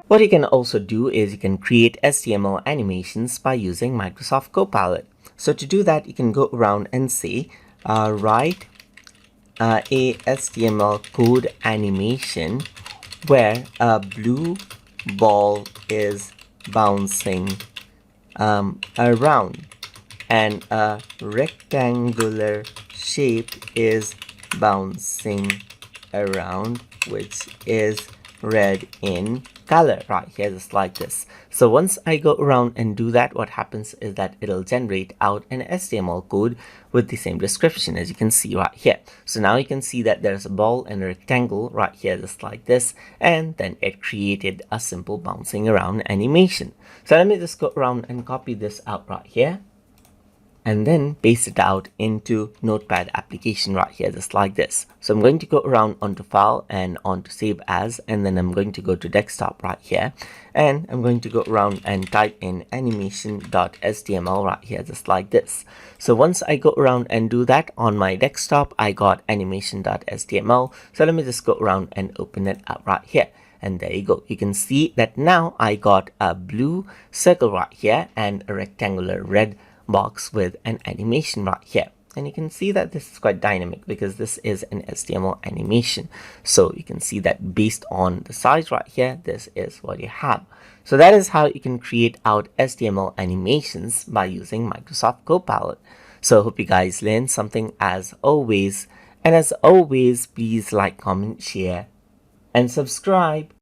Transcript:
What you can also do is you can create HTML animations by using Microsoft Copilot. So to do that, you can go around and say, write a HTML code animation where a blue ball is bouncing around and a rectangular shape is bouncing around, which is red in color right here, just like this. So once I go around and do that, what happens is that it'll generate out an HTML code with the same description as you can see right here. So now you can see that there's a ball and a rectangle right here, just like this, and then it created a simple bouncing around animation. So let me just go around and copy this out right here, and then paste it out into Notepad application right here, just like this. So I'm going to go around onto File and onto Save As, and then I'm going to go to Desktop right here, and I'm going to go around and type in animation.html right here, just like this. So once I go around and do that on my desktop, I got animation.html. So let me just go around and open it up right here. And there you go. You can see that now I got a blue circle right here and a rectangular red box with an animation right here. And you can see that this is quite dynamic because this is an HTML animation. So you can see that based on the size right here, this is what you have. So that is how you can create out HTML animations by using Microsoft Copilot. So I hope you guys learned something as always. And as always, please like, comment, share, and subscribe.